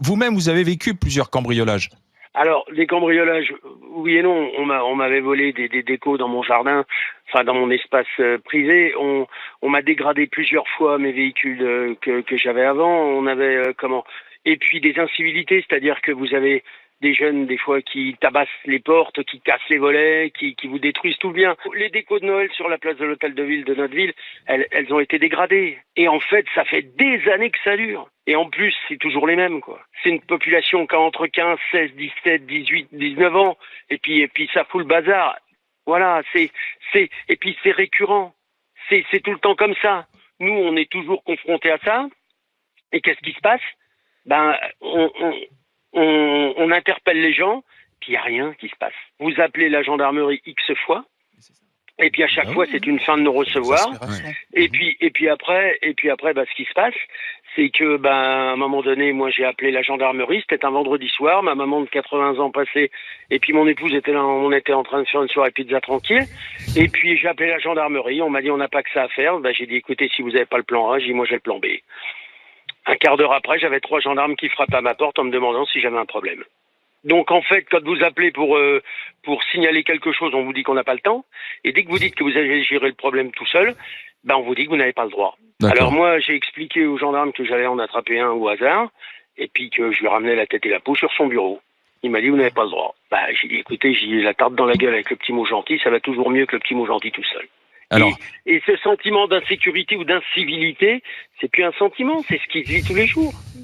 vous-même, vous avez vécu plusieurs cambriolages. Alors, des cambriolages, oui et non. On m'avait volé des décos dans mon jardin, enfin dans mon espace privé. On m'a dégradé plusieurs fois mes véhicules que j'avais avant. On avait et puis des incivilités, c'est-à-dire que vous avez des jeunes des fois qui tabassent les portes, qui cassent les volets, qui vous détruisent tout le bien. Les décos de Noël sur la place de l'hôtel de ville de notre ville, elles ont été dégradées. Et en fait, ça fait des années que ça dure. Et en plus, c'est toujours les mêmes, quoi. C'est une population qui a entre 15, 16, 17, 18, 19 ans. Et puis ça fout le bazar. Voilà, et puis c'est récurrent. C'est tout le temps comme ça. Nous, on est toujours confrontés à ça. Et qu'est-ce qui se passe? Ben, on interpelle les gens, puis il n'y a rien qui se passe. Vous appelez la gendarmerie X fois, et puis à chaque fois, c'est une fin de non-recevoir. Et puis après, bah, ce qui se passe, c'est que, ben, à un moment donné, moi, j'ai appelé la gendarmerie. C'était un vendredi soir. Ma maman de 80 ans passait, et puis mon épouse était là. On était en train de faire une soirée pizza tranquille. Et puis j'ai appelé la gendarmerie. On m'a dit, on n'a pas que ça à faire. Ben, j'ai dit, écoutez, si vous n'avez pas le plan A, j'ai dit, moi, j'ai le plan B. Un quart d'heure après, j'avais 3 gendarmes qui frappaient à ma porte en me demandant si j'avais un problème. Donc en fait, quand vous appelez pour signaler quelque chose, on vous dit qu'on n'a pas le temps. Et dès que vous dites que vous allez gérer le problème tout seul, ben on vous dit que vous n'avez pas le droit. Alors moi, j'ai expliqué aux gendarmes que j'allais en attraper un au hasard, et puis que je lui ramenais la tête et la peau sur son bureau. Il m'a dit, vous n'avez pas le droit. Bah, j'ai dit, écoutez, j'ai la tarte dans la gueule avec le petit mot gentil, ça va toujours mieux que le petit mot gentil tout seul. Alors... Et ce sentiment d'insécurité ou d'incivilité, c'est plus un sentiment, c'est ce qui se vit tous les jours.